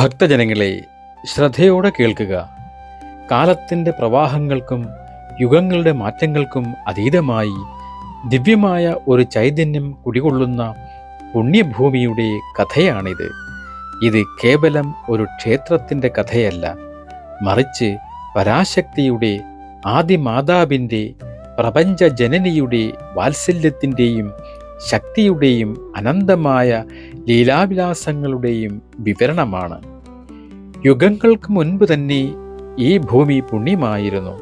ഭക്തജനങ്ങളെ, ശ്രദ്ധയോടെ കേൾക്കുക. കാലത്തിൻ്റെ പ്രവാഹങ്ങൾക്കും യുഗങ്ങളുടെ മാറ്റങ്ങൾക്കും അതീതമായി ദിവ്യമായ ഒരു ചൈതന്യം കുടികൊള്ളുന്ന പുണ്യഭൂമിയുടെ കഥയാണിത്. ഇത് കേവലം ഒരു ക്ഷേത്രത്തിൻ്റെ കഥയല്ല, മറിച്ച് പരാശക്തിയുടെ, ആദിമാതാവിൻ്റെ, പ്രപഞ്ചജനനിയുടെ വാത്സല്യത്തിൻ്റെയും ശക്തിയുടെയും അനന്തമായ ലീലാവിലാസങ്ങളുടെയും വിവരണമാണ്. യുഗങ്ങൾക്ക് മുൻപ് തന്നെ ഈ ഭൂമി പുണ്യമായിരുന്നു.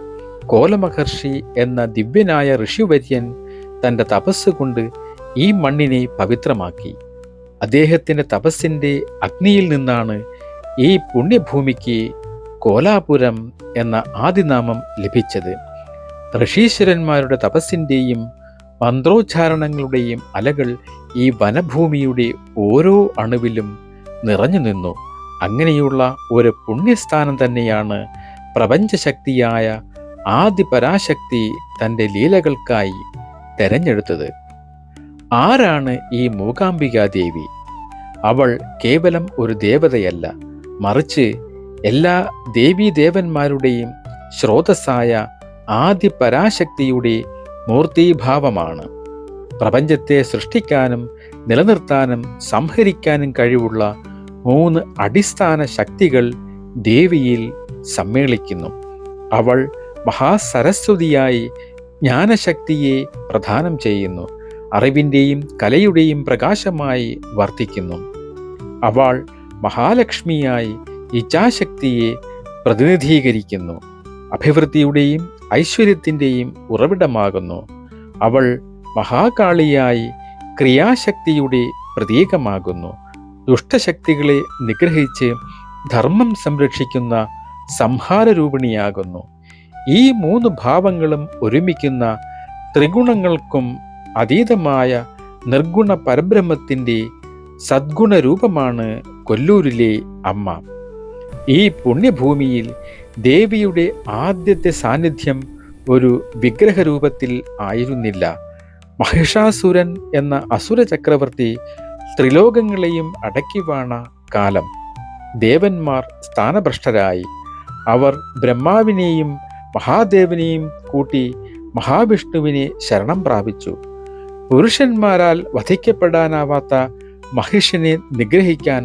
കോലമഹർഷി എന്ന ദിവ്യനായ ഋഷിവര്യൻ തൻ്റെ തപസ് കൊണ്ട് ഈ മണ്ണിനെ പവിത്രമാക്കി. അദ്ദേഹത്തിൻ്റെ തപസ്സിൻ്റെ അഗ്നിയിൽ നിന്നാണ് ഈ പുണ്യഭൂമിക്ക് കോലാപുരം എന്ന ആദിനാമം ലഭിച്ചത്. ഋഷീശ്വരന്മാരുടെ തപസ്സിൻ്റെയും മന്ത്രോച്ചാരണങ്ങളുടെയും അലകൾ ഈ വനഭൂമിയുടെ ഓരോ അണുവിലും നിറഞ്ഞു നിന്നു. അങ്ങനെയുള്ള ഒരു പുണ്യസ്ഥാനം തന്നെയാണ് പ്രപഞ്ചശക്തിയായ ആദിപരാശക്തി തൻ്റെ ലീലകൾക്കായി തെരഞ്ഞെടുത്തത്. ആരാണ് ഈ മൂകാംബികാദേവി? അവൾ കേവലം ഒരു ദേവതയല്ല, മറിച്ച് എല്ലാ ദേവീദേവന്മാരുടെയും സ്രോതസ്സായ ആദിപരാശക്തിയുടെ മൂർത്തീഭാവമാണ്. പ്രപഞ്ചത്തെ സൃഷ്ടിക്കാനും നിലനിർത്താനും സംഹരിക്കാനും കഴിവുള്ള 3 അടിസ്ഥാന ശക്തികൾ ദേവിയിൽ സമ്മേളിക്കുന്നു. അവൾ മഹാസരസ്വതിയായി ജ്ഞാനശക്തിയെ പ്രദാനം ചെയ്യുന്നു, അറിവിൻ്റെയും കലയുടെയും പ്രകാശമായി വർത്തിക്കുന്നു. അവൾ മഹാലക്ഷ്മിയായി ഇച്ഛാശക്തിയെ പ്രതിനിധീകരിക്കുന്നു, അഭിവൃദ്ധിയുടെയും ഐശ്വര്യത്തിൻ്റെയും ഉറവിടമാകുന്നു. അവൾ മഹാകാളിയായി ക്രിയാശക്തിയുടെ പ്രതീകമാകുന്നു, ദുഷ്ടശക്തികളെ നിഗ്രഹിച്ച് ധർമ്മം സംരക്ഷിക്കുന്ന സംഹാരരൂപിണിയാകുന്നു. ഈ 3 ഭാവങ്ങളും ഒരുമിക്കുന്ന ത്രിഗുണങ്ങൾക്കും അതീതമായ നിർഗുണ പരബ്രഹ്മത്തിൻ്റെ സദ്ഗുണരൂപമാണ് കൊല്ലൂരിലെ അമ്മ. ഈ പുണ്യഭൂമിയിൽ ദേവിയുടെ ആദ്യത്തെ സാന്നിധ്യം ഒരു വിഗ്രഹരൂപത്തിൽ ആയിരുന്നില്ല. മഹിഷാസുരൻ എന്ന അസുര ചക്രവർത്തി ത്രിലോകങ്ങളെയും അടക്കിവാണ കാലം ദേവന്മാർ സ്ഥാനഭ്രഷ്ടരായി. അവർ ബ്രഹ്മാവിനെയും മഹാദേവനെയും കൂട്ടി മഹാവിഷ്ണുവിനെ ശരണം പ്രാപിച്ചു. പുരുഷന്മാരാൽ വധിക്കപ്പെടാനാവാത്ത മഹിഷനെ നിഗ്രഹിക്കാൻ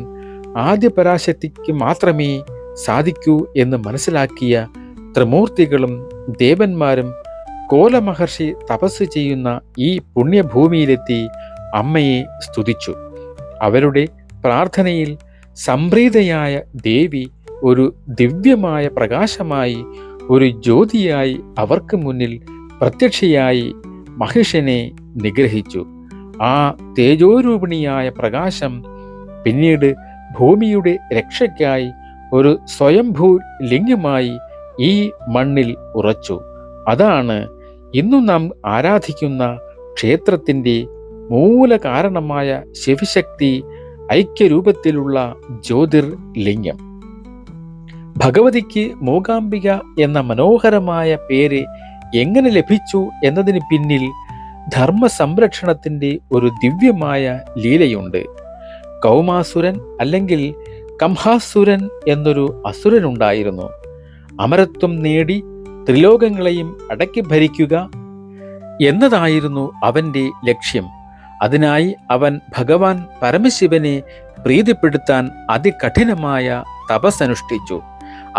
ആദ്യപരാശക്തിക്ക് മാത്രമേ സാധിക്കൂ എന്ന് മനസ്സിലാക്കിയ ത്രിമൂർത്തികളും ദേവന്മാരും കോലമഹർഷി തപസ് ചെയ്യുന്ന ഈ പുണ്യഭൂമിയിലെത്തി അമ്മയെ സ്തുതിച്ചു. അവരുടെ പ്രാർത്ഥനയിൽ സംപ്രീതയായ ദേവി ഒരു ദിവ്യമായ പ്രകാശമായി, ഒരു ജ്യോതിയായി അവർക്ക് മുന്നിൽ പ്രത്യക്ഷയായി മഹിഷനെ നിഗ്രഹിച്ചു. ആ തേജോരൂപിണിയായ പ്രകാശം പിന്നീട് ഭൂമിയുടെ രക്ഷയ്ക്കായി ഒരു സ്വയംഭൂ ലിംഗമായി ഈ മണ്ണിൽ ഉറച്ചു. അതാണ് ഇന്നു നാം ആരാധിക്കുന്ന ക്ഷേത്രത്തിൻ്റെ മൂലകാരണമായ ശിവശക്തി ഐക്യരൂപത്തിലുള്ള ജ്യോതിർലിംഗം. ഭഗവതിക്ക് മൂകാംബിക എന്ന മനോഹരമായ പേര് എങ്ങനെ ലഭിച്ചു എന്നതിന് പിന്നിൽ ധർമ്മ സംരക്ഷണത്തിൻ്റെ ഒരു ദിവ്യമായ ലീലയുണ്ട്. കൗമാസുരൻ അല്ലെങ്കിൽ കംഹാസുരൻ എന്നൊരു അസുരനുണ്ടായിരുന്നു. അമരത്വം നേടി ത്രിലോകങ്ങളെയും അടക്കി ഭരിക്കുക എന്നതായിരുന്നു അവൻ്റെ ലക്ഷ്യം. അതിനായി അവൻ ഭഗവാൻ പരമശിവനെ പ്രീതിപ്പെടുത്താൻ അതികഠിനമായ തപസ്സനുഷ്ഠിച്ചു.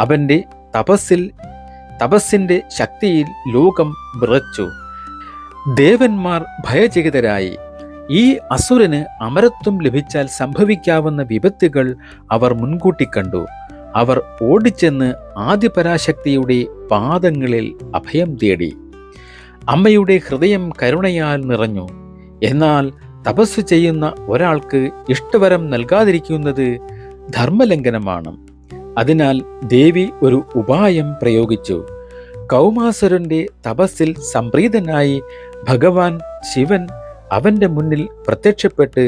അവൻ്റെ തപസ്സിൻ്റെ ശക്തിയിൽ ലോകം വിറച്ചു. ദേവന്മാർ ഭയചകിതരായി. ഈ അസുരന് അമരത്വം ലഭിച്ചാൽ സംഭവിക്കാവുന്ന വിപത്തുകൾ അവർ മുൻകൂട്ടി കണ്ടു. അവർ ഓടിച്ചെന്ന് ആദിപരാശക്തിയുടെ പാദങ്ങളിൽ അഭയം തേടി. അമ്മയുടെ ഹൃദയം കരുണയാൽ നിറഞ്ഞു. എന്നാൽ തപസ് ചെയ്യുന്ന ഒരാൾക്ക് ഇഷ്ടവരം നൽകാതിരിക്കുന്നത് ധർമ്മലംഘനമാണ്. അതിനാൽ ദേവി ഒരു ഉപായം പ്രയോഗിച്ചു. കൗമാസുരന്റെ തപസ്സിൽ സംപ്രീതനായി ഭഗവാൻ ശിവൻ അവൻ്റെ മുന്നിൽ പ്രത്യക്ഷപ്പെട്ട്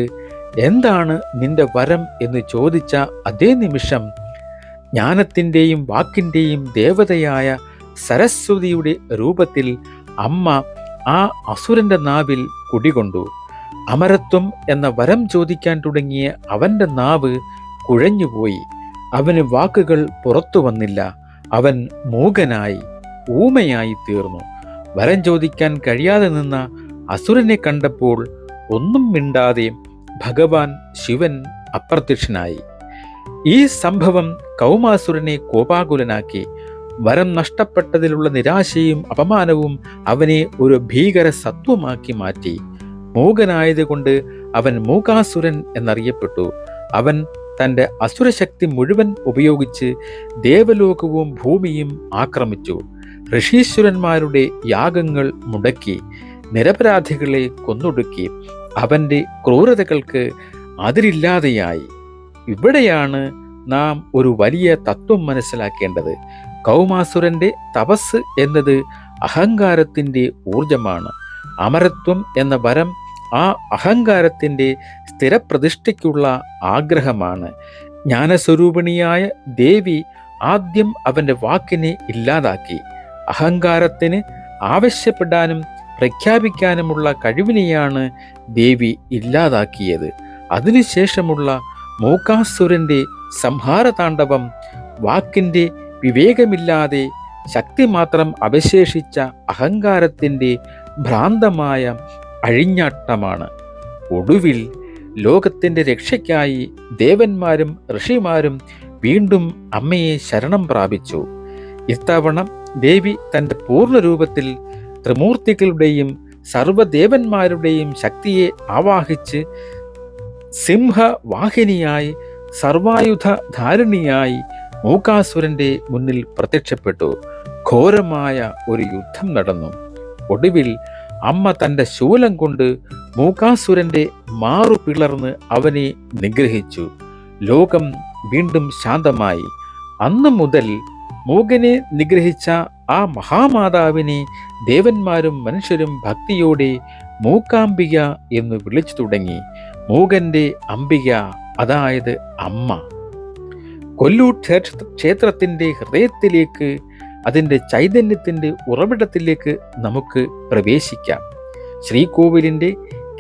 എന്താണ് നിന്റെ വരം എന്ന് ചോദിച്ച അതേ നിമിഷം ജ്ഞാനത്തിൻ്റെയും വാക്കിൻ്റെയും ദേവതയായ സരസ്വതിയുടെ രൂപത്തിൽ അമ്മ ആ അസുരന്റെ നാവിൽ കുടികൊണ്ടു. അമരത്വം എന്ന വരം ചോദിക്കാൻ തുടങ്ങിയ അവൻ്റെ നാവ് കുഴഞ്ഞുപോയി. അവന് വാക്കുകൾ പുറത്തു വന്നില്ല. അവൻ മൂകനായി, ഊമയായി തീർന്നു. വരം ചോദിക്കാൻ കഴിയാതെ നിന്ന അസുരനെ കണ്ടപ്പോൾ ഒന്നും മിണ്ടാതെ ഭഗവാൻ ശിവൻ അപ്രത്യക്ഷനായി. ഈ സംഭവം കൗമാസുരനെ കോപാകുലനാക്കി. വരം നഷ്ടപ്പെട്ടതിലുള്ള നിരാശയും അപമാനവും അവനെ ഒരു ഭീകര സത്വമാക്കി മാറ്റി. മൂകനായതുകൊണ്ട് അവൻ മൂകാസുരൻ എന്നറിയപ്പെട്ടു. അവൻ തൻ്റെ അസുരശക്തി മുഴുവൻ ഉപയോഗിച്ച് ദേവലോകവും ഭൂമിയും ആക്രമിച്ചു. ഋഷീശ്വരന്മാരുടെ യാഗങ്ങൾ മുടക്കി, നിരപരാധികളെ കൊന്നൊടുക്കി. അവൻ്റെ ക്രൂരതകൾക്ക് അതിരില്ലാതെയായി. ഇവിടെയാണ് നാം ഒരു വലിയ തത്വം മനസ്സിലാക്കേണ്ടത്. കൗമാസുരന്റെ തപസ് എന്നത് അഹങ്കാരത്തിൻ്റെ ഊർജമാണ്. അമരത്വം എന്ന വരം ആ അഹങ്കാരത്തിൻ്റെ സ്ഥിരപ്രതിഷ്ഠയ്ക്കുള്ള ആഗ്രഹമാണ്. ജ്ഞാനസ്വരൂപിണിയായ ദേവി ആദ്യം അവൻ്റെ വാക്കിനെ ഇല്ലാതാക്കി. അഹങ്കാരത്തിന് ആവശ്യപ്പെടാനും പ്രഖ്യാപിക്കാനുമുള്ള കഴിവിനെയാണ് ദേവി ഇല്ലാതാക്കിയത്. അതിനുശേഷമുള്ള മൂകാസുരന്റെ സംഹാരതാണ്ഡവം വാക്കിൻ്റെ വിവേകമില്ലാതെ ശക്തി മാത്രം അവശേഷിച്ച അഹങ്കാരത്തിൻ്റെ ഭ്രാന്തമായ അഴിഞ്ഞാട്ടമാണ്. ഒടുവിൽ ലോകത്തിൻ്റെ രക്ഷയ്ക്കായി ദേവന്മാരും ഋഷിമാരും വീണ്ടും അമ്മയെ ശരണം പ്രാപിച്ചു. ഇത്തവണ ദേവി തൻ്റെ പൂർണ്ണരൂപത്തിൽ ത്രിമൂർത്തികളുടെയും സർവദേവന്മാരുടെയും ശക്തിയെ ആവാഹിച്ച് സിംഹവാഹിനിയായി സർവായുധധാരിണിയായി മൂകാസുരന്റെ മുന്നിൽ പ്രത്യക്ഷപ്പെട്ടു. ഘോരമായ ഒരു യുദ്ധം നടന്നു. ഒടുവിൽ അമ്മ തൻ്റെ ശൂലം കൊണ്ട് മൂകാസുരന്റെ മാറു പിളർന്ന് അവനെ നിഗ്രഹിച്ചു. ലോകം വീണ്ടും ശാന്തമായി. അന്നു മുതൽ മൂകനെ നിഗ്രഹിച്ച ആ മഹാമാതാവിനെ ദേവന്മാരും മനുഷ്യരും ഭക്തിയോടെ മൂകാംബിക എന്ന് വിളിച്ചു തുടങ്ങി. മൂകന്റെ അംബിക, അതായത് അമ്മ. കൊല്ലൂർ ക്ഷേത്രത്തിൻ്റെ ഹൃദയത്തിലേക്ക്, അതിൻ്റെ ചൈതന്യത്തിൻ്റെ ഉറവിടത്തിലേക്ക് നമുക്ക് പ്രവേശിക്കാം. ശ്രീകോവിലിൻ്റെ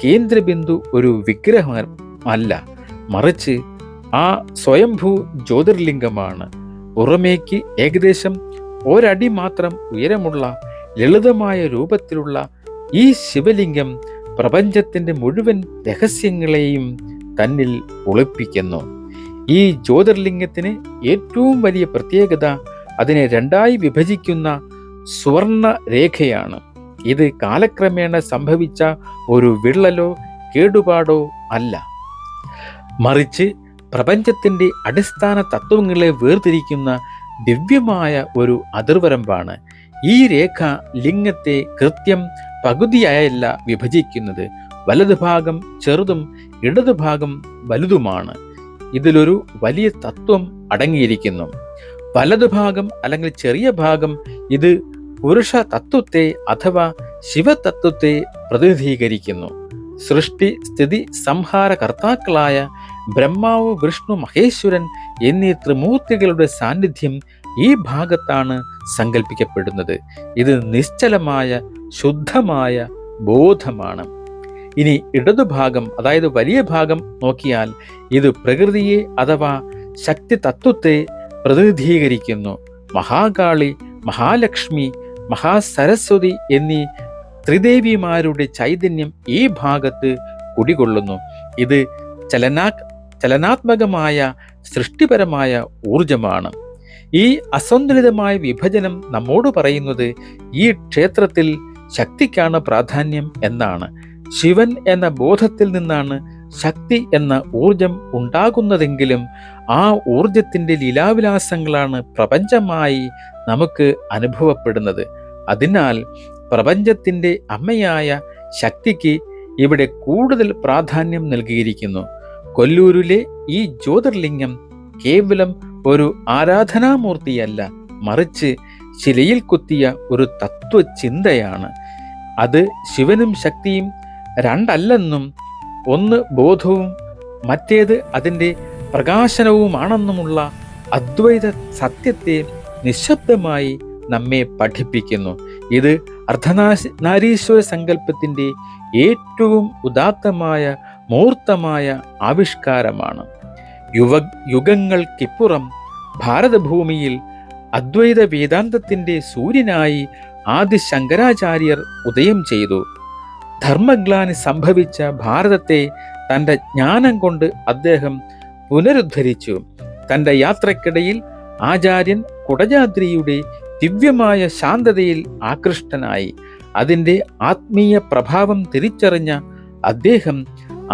കേന്ദ്രബിന്ദു ഒരു വിഗ്രഹമല്ല, മറിച്ച് ആ സ്വയംഭൂ ജ്യോതിർലിംഗമാണ്. പുറമേക്ക് ഏകദേശം ഒരടി മാത്രം ഉയരമുള്ള ലളിതമായ രൂപത്തിലുള്ള ഈ ശിവലിംഗം പ്രപഞ്ചത്തിൻ്റെ മുഴുവൻ രഹസ്യങ്ങളെയും തന്നിൽ ഒളിപ്പിക്കുന്നു. ഈ ജ്യോതിർലിംഗത്തിന് ഏറ്റവും വലിയ പ്രത്യേകത അതിനെ രണ്ടായി വിഭജിക്കുന്ന സുവർണ രേഖയാണ്. ഇത് കാലക്രമേണ സംഭവിച്ച ഒരു വിള്ളലോ കേടുപാടോ അല്ല, മറിച്ച് പ്രപഞ്ചത്തിൻ്റെ അടിസ്ഥാന തത്വങ്ങളെ വേർതിരിക്കുന്ന ദിവ്യമായ ഒരു അതിർവരമ്പാണ്. ഈ രേഖ ലിംഗത്തെ കൃത്യം പകുതിയായല്ല വിഭജിക്കുന്നത്. വലതുഭാഗം ചെറുതും ഇടതുഭാഗം വലുതുമാണ്. ഇതിലൊരു വലിയ തത്വം അടങ്ങിയിരിക്കുന്നു. വലതുഭാഗം അല്ലെങ്കിൽ ചെറിയ ഭാഗം ഇത് പുരുഷ തത്വത്തെ അഥവാ ശിവതത്വത്തെ പ്രതിനിധീകരിക്കുന്നു. സൃഷ്ടി സ്ഥിതി സംഹാര കർത്താക്കളായ ബ്രഹ്മാവ്, വിഷ്ണു, മഹേശ്വരൻ എന്നീ ത്രിമൂർത്തികളുടെ സാന്നിധ്യം ഈ ഭാഗത്താണ് സങ്കല്പിക്കപ്പെടുന്നത്. ഇത് നിശ്ചലമായ ശുദ്ധമായ ബോധമാണ്. ഇനി ഇടതുഭാഗം, അതായത് വലിയ ഭാഗം നോക്കിയാൽ ഇത് പ്രകൃതിയെ അഥവാ ശക്തി തത്വത്തെ പ്രതിനിധീകരിക്കുന്നു. മഹാകാളി, മഹാലക്ഷ്മി, മഹാസരസ്വതി എന്നീ ത്രിദേവിമാരുടെ ചൈതന്യം ഈ ഭാഗത്ത് കുടികൊള്ളുന്നു. ഇത് ചലനാത്മകമായ സൃഷ്ടിപരമായ ഊർജമാണ്. ഈ അസന്തുലിതമായ വിഭജനം നമ്മോട് പറയുന്നത് ഈ ക്ഷേത്രത്തിൽ ശക്തിക്കാണ് പ്രാധാന്യം എന്നാണ്. ശിവൻ എന്ന ബോധത്തിൽ നിന്നാണ് ശക്തി എന്ന ഊർജം ഉണ്ടാകുന്നതെങ്കിലും ആ ഊർജത്തിൻ്റെ ലീലാവിലാസങ്ങളാണ് പ്രപഞ്ചമായി നമുക്ക് അനുഭവപ്പെടുന്നത്. അതിനാൽ പ്രപഞ്ചത്തിൻ്റെ അമ്മയായ ശക്തിക്ക് ഇവിടെ കൂടുതൽ പ്രാധാന്യം നൽകിയിരിക്കുന്നു. കൊല്ലൂരിലെ ഈ ജ്യോതിർലിംഗം കേവലം ഒരു ആരാധനാമൂർത്തിയല്ല, മറിച്ച് ശിലയിൽ കുത്തിയ ഒരു തത്വചിന്തയാണ്. അത് ശിവനും ശക്തിയും രണ്ടല്ലെന്നും ഒന്ന് ബോധവും മറ്റേത് അതിൻ്റെ പ്രകാശനവുമാണെന്നുമുള്ള അദ്വൈത സത്യത്തെ നിശബ്ദമായി നമ്മെ പഠിപ്പിക്കുന്നു. ഇത് അർദ്ധനാരീശ്വര സങ്കല്പത്തിൻ്റെ ഏറ്റവും ഉദാത്തമായ മൂർത്തമായ ആവിഷ്കാരമാണ്. യുഗങ്ങൾക്കിപ്പുറം ഭാരതഭൂമിയിൽ അദ്വൈത വേദാന്തത്തിന്റെ സൂര്യനായി ആദി ശങ്കരാചാര്യർ ഉദയം ചെയ്തു. ധർമ്മഗ്ലാനി സംഭവിച്ച ഭാരതത്തെ തൻ്റെ ജ്ഞാനം കൊണ്ട് അദ്ദേഹം പുനരുദ്ധരിച്ചു. തൻ്റെ യാത്രക്കിടയിൽ ആചാര്യൻ കുടജാദ്രിയുടെ ദിവ്യമായ ശാന്തതയിൽ ആകൃഷ്ടനായി. അതിൻ്റെ ആത്മീയ പ്രഭാവം തിരിച്ചറിഞ്ഞ അദ്ദേഹം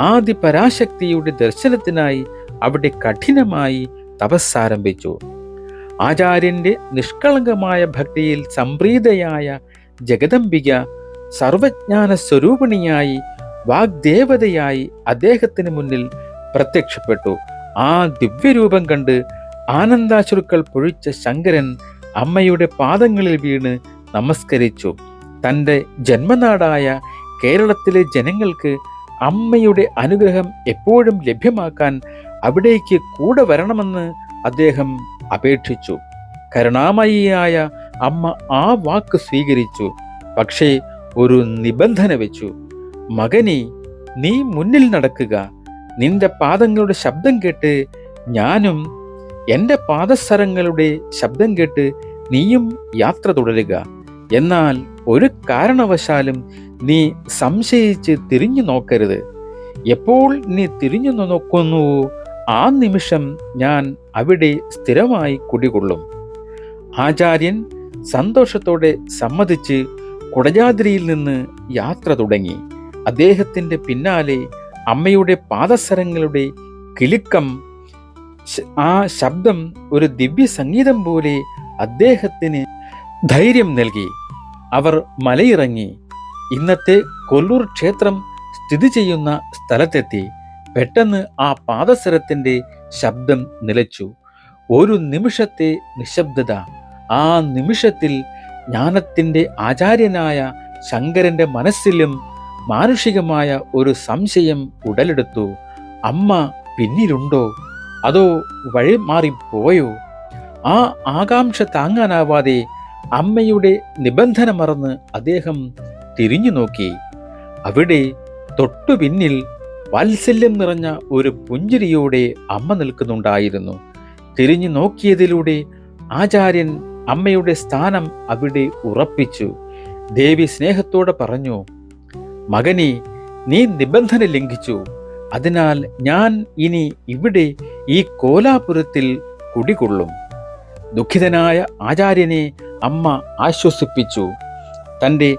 ആദി പരാശക്തിയുടെ ദർശനത്തിനായി അവിടെ കഠിനമായി തപസ്സാരംഭിച്ചു. ആചാര്യന്റെ നിഷ്കളങ്കമായ ഭക്തിയിൽ സംപ്രീതയായ ജഗദംബിക സർവജ്ഞാന സ്വരൂപിണിയായി വാഗ്ദേവതയായി അദ്ദേഹത്തിന് മുന്നിൽ പ്രത്യക്ഷപ്പെട്ടു. ആ ദിവ്യരൂപം കണ്ട് ആനന്ദാശ്രുക്കൾ പൊഴിച്ച ശങ്കരൻ അമ്മയുടെ പാദങ്ങളിൽ വീണ് നമസ്കരിച്ചു. തൻ്റെ ജന്മനാടായ കേരളത്തിലെ ജനങ്ങൾക്ക് അമ്മയുടെ അനുഗ്രഹം എപ്പോഴും ലഭ്യമാക്കാൻ അവിടേക്ക് കൂടെ വരണമെന്ന് അദ്ദേഹം അപേക്ഷിച്ചു. കരുണാമയിയായ അമ്മ ആ വാക്ക് സ്വീകരിച്ചു. പക്ഷേ ഒരു നിബന്ധന വെച്ചു. മകനെ, നീ മുന്നിൽ നടക്കുക. നിന്റെ പാദങ്ങളുടെ ശബ്ദം കേട്ട് ഞാനും, എൻ്റെ പാദസരങ്ങളുടെ ശബ്ദം കേട്ട് നീയും യാത്ര തുടരുക. എന്നാൽ ഒരു കാരണവശാലും നീ സംശയിച്ച് തിരിഞ്ഞു നോക്കരുത്. എപ്പോൾ നീ തിരിഞ്ഞു നോക്കുന്നുവോ ആ നിമിഷം ഞാൻ അവിടെ സ്ഥിരമായി കുടികൊള്ളും. ആചാര്യൻ സന്തോഷത്തോടെ സമ്മതിച്ച് കുടജാദ്രിയിൽ നിന്ന് യാത്ര തുടങ്ങി. അദ്ദേഹത്തിൻ്റെ പിന്നാലെ അമ്മയുടെ പാദസരങ്ങളുടെ കിലുക്കം, ആ ശബ്ദം ഒരു ദിവ്യ സംഗീതം പോലെ അദ്ദേഹത്തിന് ധൈര്യം നൽകി. അവർ മലയിറങ്ങി ഇന്നത്തെ കൊല്ലൂർ ക്ഷേത്രം സ്ഥിതി ചെയ്യുന്ന സ്ഥലത്തെത്തി. പെട്ടെന്ന് ആ പാദസരത്തിന്റെ ശബ്ദം നിലച്ചു. ഒരു നിമിഷത്തെ നിശബ്ദത. ആ നിമിഷത്തിൽ ജ്ഞാനത്തിന്റെ ആചാര്യനായ ശങ്കരന്റെ മനസ്സിലും മാനുഷികമായ ഒരു സംശയം ഉടലെടുത്തു. അമ്മ പിന്നിലുണ്ടോ, അതോ വഴി മാറിപ്പോയോ? ആ ആകാംക്ഷ താങ്ങാനാവാതെ അമ്മയുടെ നിബന്ധന മറന്ന് അദ്ദേഹം തിരിഞ്ഞു നോക്കി. അവിടെ തൊട്ടു പിന്നിൽ വാത്സല്യം നിറഞ്ഞ ഒരു പുഞ്ചിരിയോടെ അമ്മ നിൽക്കുന്നുണ്ടായിരുന്നു. തിരിഞ്ഞു നോക്കിയതിലൂടെ ആചാര്യൻ അമ്മയുടെ സ്ഥാനം അവിടെ ഉറപ്പിച്ചു. ദേവി സ്നേഹത്തോടെ പറഞ്ഞു, മകനെ, നീ നിബന്ധന ലംഘിച്ചു. അതിനാൽ ഞാൻ ഇനി ഇവിടെ ഈ കോലാപുരത്തിൽ കുടികൊള്ളും. ദുഃഖിതനായ ആചാര്യനെ അമ്മ ആശ്വസിപ്പിച്ചു. തൻ്റെ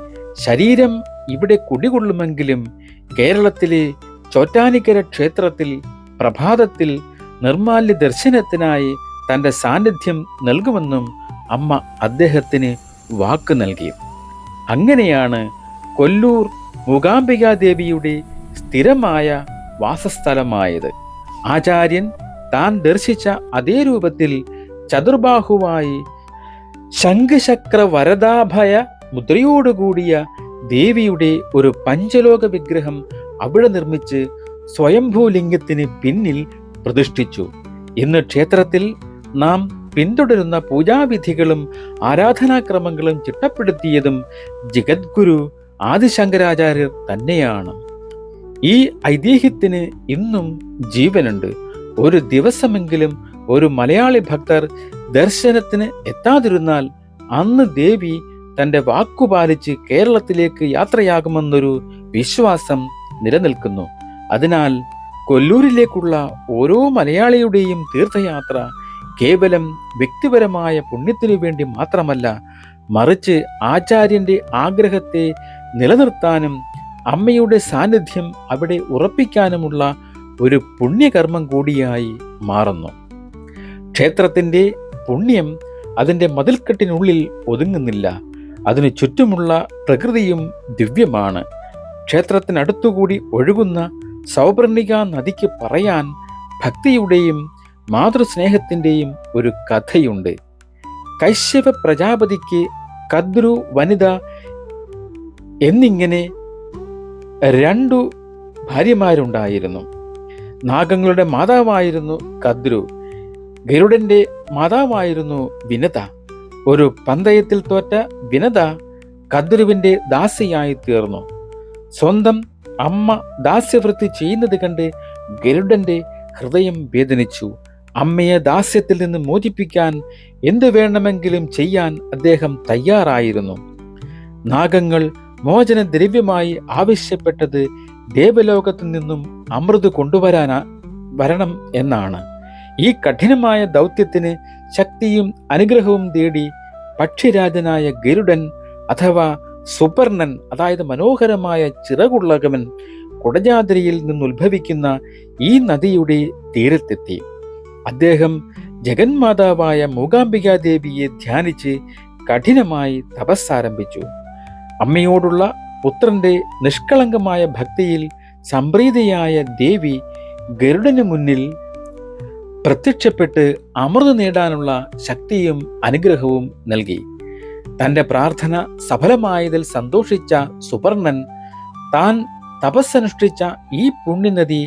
ശരീരം ഇവിടെ കുടികൊള്ളുമെങ്കിലും കേരളത്തിലെ ചോറ്റാനിക്കര ക്ഷേത്രത്തിൽ പ്രഭാതത്തിൽ നിർമാല്യ ദർശനത്തിനായി തൻ്റെ സാന്നിധ്യം നൽകുമെന്നും അമ്മ അദ്ദേഹത്തിന് വാക്ക് നൽകി. അങ്ങനെയാണ് കൊല്ലൂർ മൂകാംബികാദേവിയുടെ സ്ഥിരമായ വാസസ്ഥലമായത്. ആചാര്യൻ താൻ ദർശിച്ച അതേ രൂപത്തിൽ ചതുർബാഹുവായി ശംഖചക്ര വരദാഭയ മുദ്രയോടുകൂടിയ ദേവിയുടെ ഒരു പഞ്ചലോക വിഗ്രഹം അവിടെ നിർമ്മിച്ച് സ്വയംഭൂലിംഗത്തിന് പിന്നിൽ പ്രതിഷ്ഠിച്ചു. ഇന്ന് ക്ഷേത്രത്തിൽ നാം പിന്തുടരുന്ന പൂജാവിധികളും ആരാധനാക്രമങ്ങളും ചിട്ടപ്പെടുത്തിയതും ജഗദ്ഗുരു ആദിശങ്കരാചാര്യർ തന്നെയാണ്. ഈ ഐതിഹ്യത്തിന് ഇന്നും ജീവനുണ്ട്. ഒരു ദിവസമെങ്കിലും ഒരു മലയാളി ഭക്തർ ദർശനത്തിന് എത്താതിരുന്നാൽ അന്ന് ദേവി തൻ്റെ വാക്കുപാലിച്ച് കേരളത്തിലേക്ക് യാത്രയാകുമെന്നൊരു വിശ്വാസം നിലനിൽക്കുന്നു. അതിനാൽ കൊല്ലൂരിലേക്കുള്ള ഓരോ മലയാളിയുടെയും തീർത്ഥയാത്ര കേവലം വ്യക്തിപരമായ പുണ്യത്തിനു വേണ്ടി മാത്രമല്ല, മറിച്ച് ആചാര്യന്റെ ആഗ്രഹത്തെ നിലനിർത്താനും അമ്മയുടെ സാന്നിധ്യം അവിടെ ഉറപ്പിക്കാനുമുള്ള ഒരു പുണ്യകർമ്മം കൂടിയായി മാറുന്നു. ക്ഷേത്രത്തിൻ്റെ പുണ്യം അതിൻ്റെ മതിൽക്കെട്ടിനുള്ളിൽ ഒതുങ്ങുന്നില്ല. അതിനു ചുറ്റുമുള്ള പ്രകൃതിയും ദിവ്യമാണ്. ക്ഷേത്രത്തിനടുത്തുകൂടി ഒഴുകുന്ന സൗപർണിക നദിക്ക് പറയാൻ ഭക്തിയുടെയും മാതൃസ്നേഹത്തിൻ്റെയും ഒരു കഥയുണ്ട്. കൈശ്യപ പ്രജാപതിക്ക് കദ്രു, വനിത എന്നിങ്ങനെ 2 ഭാര്യമാരുണ്ടായിരുന്നു. നാഗങ്ങളുടെ മാതാവായിരുന്നു കദ്രു, ഗരുഡന്റെ മാതാവായിരുന്നു വിനത. ഒരു പന്തയത്തിൽ തോറ്റ വിനത കദ്രുവിന്റെ ദാസിയായി തീർന്നു. സ്വന്തം അമ്മ ദാസ്യവൃത്തി ചെയ്യുന്നത് കണ്ട് ഗരുഡന്റെ ഹൃദയം വേദനിച്ചു. അമ്മയെ ദാസ്യത്തിൽ നിന്ന് മോചിപ്പിക്കാൻ എന്തു വേണമെങ്കിലും ചെയ്യാൻ അദ്ദേഹം തയ്യാറായിരുന്നു. നാഗങ്ങൾ മോചനദ്രവ്യമായി ആവശ്യപ്പെട്ടത് ദേവലോകത്തു നിന്നും അമൃത് വരണം എന്നാണ്. ഈ കഠിനമായ ദൗത്യത്തിന് ശക്തിയും അനുഗ്രഹവും തേടി പക്ഷിരാജനായ ഗരുഡൻ അഥവാ സുപർണൻ, അതായത് മനോഹരമായ ചിറകുള്ളവൻ, കുടജാദ്രിയിൽ നിന്നുത്ഭവിക്കുന്ന ഈ നദിയുടെ തീരത്തെത്തി. അദ്ദേഹം ജഗന്മാതാവായ മൂകാംബികാദേവിയെ ധ്യാനിച്ച് കഠിനമായി തപസ്സാരംഭിച്ചു. അമ്മയോടുള്ള പുത്രന്റെ നിഷ്കളങ്കമായ ഭക്തിയിൽ സംപ്രീതയായ ദേവി ഗരുഡന് മുന്നിൽ പ്രത്യക്ഷപ്പെട്ട് അമൃത് നേടാനുള്ള ശക്തിയും അനുഗ്രഹവും നൽകി. തന്റെ പ്രാർത്ഥന സഫലമായതിൽ സന്തോഷിച്ച സുപർണൻ താൻ തപസ്സനുഷ്ഠിച്ച ഈ പുണ്യനദി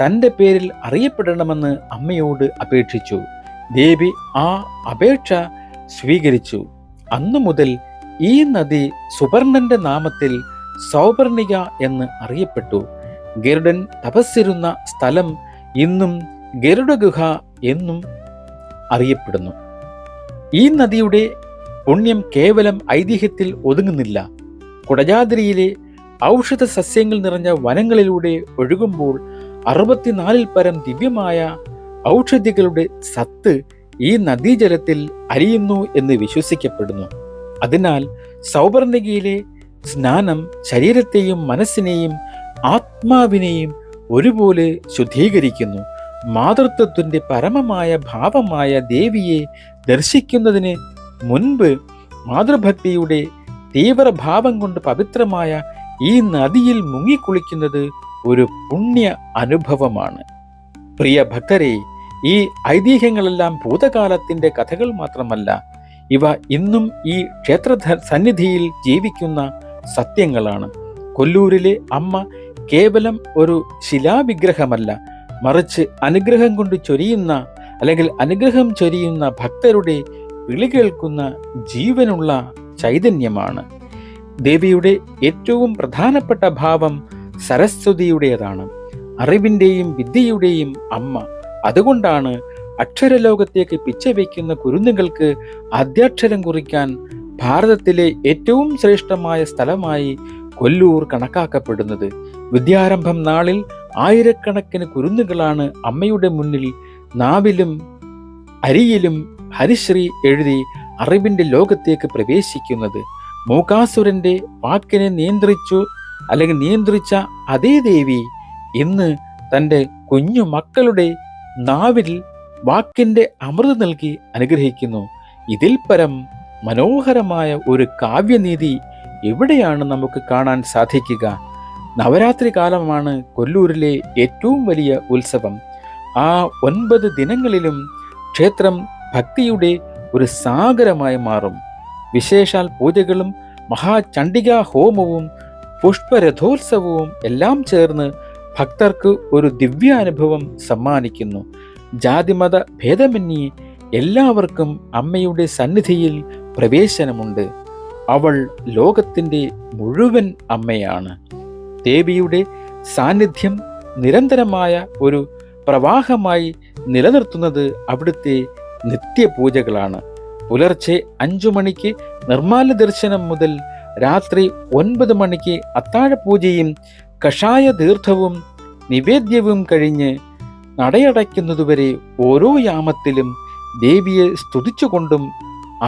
തൻ്റെ പേരിൽ അറിയപ്പെടണമെന്ന് അമ്മയോട് അപേക്ഷിച്ചു. ദേവി ആ അപേക്ഷ സ്വീകരിച്ചു. അന്നു മുതൽ ഈ നദി സുപർണന്റെ നാമത്തിൽ സൗപർണിക എന്ന് അറിയപ്പെട്ടു. ഗരുഡൻ തപസ്സിരുന്ന സ്ഥലം ഇന്നും ഗരുഡഗുഹ എന്നും അറിയപ്പെടുന്നു. ഈ നദിയുടെ പുണ്യം കേവലം ഐതിഹ്യത്തിൽ ഒതുങ്ങുന്നില്ല. കുടജാദ്രിയിലെ ഔഷധ സസ്യങ്ങൾ നിറഞ്ഞ വനങ്ങളിലൂടെ ഒഴുകുമ്പോൾ 64 പരം ദിവ്യമായ ഔഷധികളുടെ സത്ത് ഈ നദീജലത്തിൽ അലിയുന്നു എന്ന് വിശ്വസിക്കപ്പെടുന്നു. അതിനാൽ സൗപർണികയിലെ സ്നാനം ശരീരത്തെയും മനസ്സിനെയും ആത്മാവിനെയും ഒരുപോലെ ശുദ്ധീകരിക്കുന്നു. മാതൃത്വത്തിന്റെ പരമമായ ഭാവമായ ദേവിയെ ദർശിക്കുന്നതിന് മുൻപ് മാതൃഭക്തിയുടെ തീവ്രഭാവം കൊണ്ട് പവിത്രമായ ഈ നദിയിൽ മുങ്ങിക്കുളിക്കുന്നത് ഒരു പുണ്യ അനുഭവമാണ്. പ്രിയ ഭക്തരെ, ഈ ഐതിഹ്യങ്ങളെല്ലാം ഭൂതകാലത്തിന്റെ കഥകൾ മാത്രമല്ല, ഇവ ഇന്നും ഈ ക്ഷേത്ര സന്നിധിയിൽ ജീവിക്കുന്ന സത്യങ്ങളാണ്. കൊല്ലൂരിലെ അമ്മ കേവലം ഒരു ശിലാവിഗ്രഹമല്ല, മറിച്ച് അനുഗ്രഹം കൊണ്ട് അനുഗ്രഹം ചൊരിയുന്ന ഭക്തരുടെ വിളി കേൾക്കുന്ന ജീവനുള്ള ചൈതന്യമാണ്. ദേവിയുടെ ഏറ്റവും പ്രധാനപ്പെട്ട ഭാവം സരസ്വതിയുടേതാണ്, അറിവിൻ്റെയും വിദ്യയുടെയും അമ്മ. അതുകൊണ്ടാണ് അക്ഷരലോകത്തേക്ക് പിച്ചവയ്ക്കുന്ന കുരുന്നുകൾക്ക് ആദ്യാക്ഷരം കുറിക്കാൻ ഭാരതത്തിലെ ഏറ്റവും ശ്രേഷ്ഠമായ സ്ഥലമായി കൊല്ലൂർ കണക്കാക്കപ്പെടുന്നത്. വിദ്യാരംഭം നാളിൽ ആയിരക്കണക്കിന് കുരുന്നുകളാണ് അമ്മയുടെ മുന്നിൽ നാവിലും അരിയിലും ഹരിശ്രീ എഴുതി അറിവിന്റെ ലോകത്തേക്ക് പ്രവേശിക്കുന്നത്. മൂകാസുരന്റെ വാക്കിനെ നിയന്ത്രിച്ച അതേ ദേവി ഇന്ന് തൻ്റെ കുഞ്ഞു മക്കളുടെ നാവിൽ വാക്കിന്റെ അമൃത് നൽകി അനുഗ്രഹിക്കുന്നു. ഇതിൽ പരം മനോഹരമായ ഒരു കാവ്യനീതി എവിടെയാണ് നമുക്ക് കാണാൻ സാധിക്കുക? നവരാത്രി കാലമാണ് കൊല്ലൂരിലെ ഏറ്റവും വലിയ ഉത്സവം. ആ 9 ദിനങ്ങളിലും ക്ഷേത്രം ഭക്തിയുടെ ഒരു സാഗരമായി മാറും. വിശേഷാൽ പൂജകളും മഹാചണ്ഡികാ ഹോമവും പുഷ്പരഥോത്സവവും എല്ലാം ചേർന്ന് ഭക്തർക്ക് ഒരു ദിവ്യാനുഭവം സമ്മാനിക്കുന്നു. ജാതിമത ഭേദമന്യേ എല്ലാവർക്കും അമ്മയുടെ സന്നിധിയിൽ പ്രവേശനമുണ്ട്. അവൾ ലോകത്തിൻ്റെ മുഴുവൻ അമ്മയാണ്. ദേവിയുടെ സാന്നിധ്യം നിരന്തരമായ ഒരു പ്രവാഹമായി നിലനിർത്തുന്നത് അവിടുത്തെ നിത്യപൂജകളാണ്. പുലർച്ചെ 5 മണിക്ക് നിർമ്മാല്യ ദർശനം മുതൽ രാത്രി 9 മണിക്ക് അത്താഴപൂജയും കഷായ തീർത്ഥവും നിവേദ്യവും കഴിഞ്ഞ് നടയടയ്ക്കുന്നതുവരെ ഓരോ യാമത്തിലും ദേവിയെ സ്തുതിച്ചുകൊണ്ടും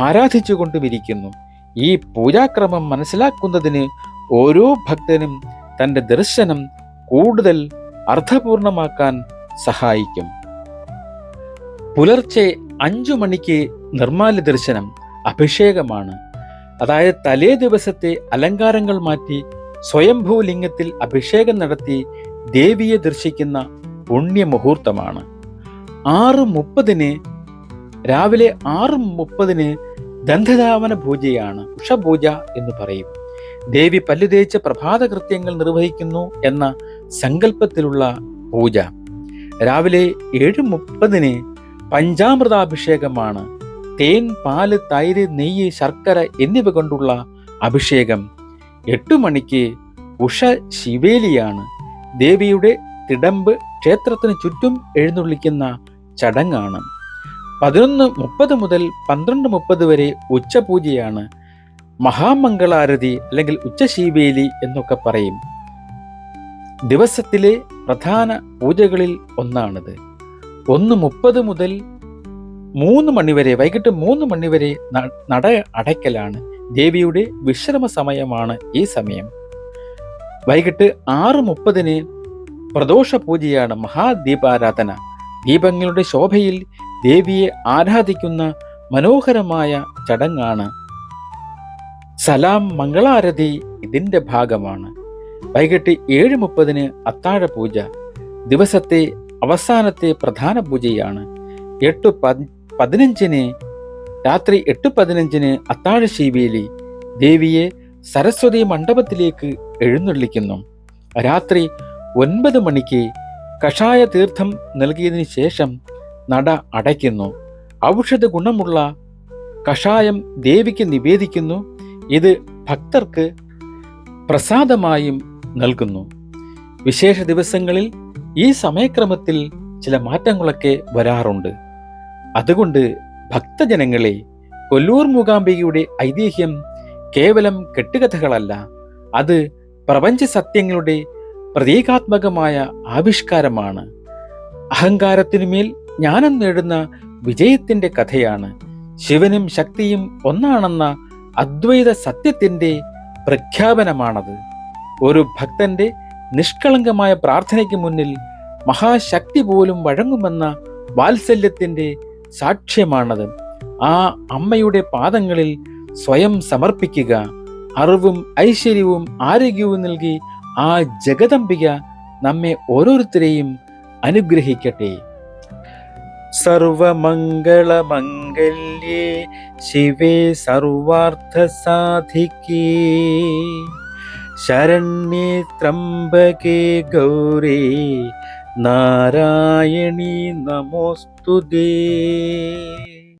ആരാധിച്ചുകൊണ്ടും ഇരിക്കുന്നു. ഈ പൂജാക്രമം മനസ്സിലാക്കുന്നതിന് ഓരോ ഭക്തനും തൻ്റെ ദർശനം കൂടുതൽ അർത്ഥപൂർണമാക്കാൻ സഹായിക്കും. പുലർച്ചെ 5 മണിക്ക് നിർമ്മാല്യ ദർശനം അഭിഷേകമാണ്. അതായത് തലേ ദിവസത്തെ അലങ്കാരങ്ങൾ മാറ്റി സ്വയംഭൂലിംഗത്തിൽ അഭിഷേകം നടത്തി ദേവിയെ ദർശിക്കുന്ന പുണ്യമുഹൂർത്തമാണ്. 6:30 രാവിലെ 6:30 ദന്തധാവന പൂജയാണ്. ഉഷപൂജ എന്ന് പറയും. ദേവി പല്ലുതേച്ച് പ്രഭാത കൃത്യങ്ങൾ നിർവഹിക്കുന്നു എന്ന സങ്കല്പത്തിലുള്ള പൂജ. രാവിലെ 7:30 പഞ്ചാമൃതാഭിഷേകമാണ്. തേൻ, പാല്, തൈര്, നെയ്യ്, ശർക്കര എന്നിവ കൊണ്ടുള്ള അഭിഷേകം. 8 മണിക്ക് ഉഷ ശിവേലിയാണ്. ദേവിയുടെ തിടമ്പ് ക്ഷേത്രത്തിന് ചുറ്റും എഴുന്നള്ളിക്കുന്ന ചടങ്ങാണ്. 11:30 മുതൽ 12:30 വരെ ഉച്ചപൂജയാണ്. മഹാമംഗളാരതി അല്ലെങ്കിൽ ഉച്ചശീവേലി എന്നൊക്കെ പറയും. ദിവസത്തിലെ പ്രധാന പൂജകളിൽ ഒന്നാണിത്. 1:30 മുതൽ 3 മണിവരെ, വൈകിട്ട് 3 മണിവരെ നട അടയ്ക്കലാണ്. ദേവിയുടെ വിശ്രമ സമയമാണ് ഈ സമയം. വൈകിട്ട് 6:30 പ്രദോഷ പൂജയാണ്, മഹാദീപാരാധന. ദീപങ്ങളുടെ ശോഭയിൽ ദേവിയെ ആരാധിക്കുന്ന മനോഹരമായ ചടങ്ങാണ്. സലാം മംഗളാരതി ഇതിൻ്റെ ഭാഗമാണ്. വൈകിട്ട് 7:30 അത്താഴ പൂജ, ദിവസത്തെ അവസാനത്തെ പ്രധാന പൂജയാണ്. 8:15 രാത്രി 8:15 അത്താഴ ശീവേലി. ദേവിയെ സരസ്വതി മണ്ഡപത്തിലേക്ക് എഴുന്നള്ളിക്കുന്നു. രാത്രി 9 മണിക്ക് കഷായ തീർത്ഥം നൽകിയതിനു ശേഷം നട അടയ്ക്കുന്നു. ഔഷധ ഗുണമുള്ള കഷായം ദേവിക്ക് നിവേദിക്കുന്നു. ഇത് ഭക്തർക്ക് പ്രസാദമായും നൽകുന്നു. വിശേഷ ദിവസങ്ങളിൽ ഈ സമയക്രമത്തിൽ ചില മാറ്റങ്ങളൊക്കെ വരാറുണ്ട്. അതുകൊണ്ട് ഭക്തജനങ്ങളെ, കൊല്ലൂർ മൂകാംബികയുടെ ഐതിഹ്യം കേവലം കെട്ടുകഥകളല്ല, അത് പ്രപഞ്ച സത്യങ്ങളുടെ പ്രതീകാത്മകമായ ആവിഷ്കാരമാണ്. അഹങ്കാരത്തിനുമേൽ ജ്ഞാനം നേടുന്ന വിജയത്തിന്റെ കഥയാണ്. ശിവനും ശക്തിയും ഒന്നാണെന്ന അദ്വൈത സത്യത്തിന്റെ പ്രഖ്യാപനമാണത്. ഒരു ഭക്തന്റെ നിഷ്കളങ്കമായ പ്രാർത്ഥനയ്ക്ക് മുന്നിൽ മഹാശക്തി പോലും വഴങ്ങുമെന്ന വാത്സല്യത്തിന്റെ സാക്ഷ്യമാണത്. ആ അമ്മയുടെ പാദങ്ങളിൽ സ്വയം സമർപ്പിക്കുക. അറിവും ഐശ്വര്യവും ആരോഗ്യവും നൽകി ആ ജഗദംബിക നമ്മെ ഓരോരുത്തരെയും അനുഗ്രഹിക്കട്ടെ. സർവമംഗളമംഗല്യേ ശിവേ സർവാർത്ഥ സാധികേ ശരണ്യേ ത്രംബകേ ഗൗരേ നാരായണീ നമോസ്തുതേ.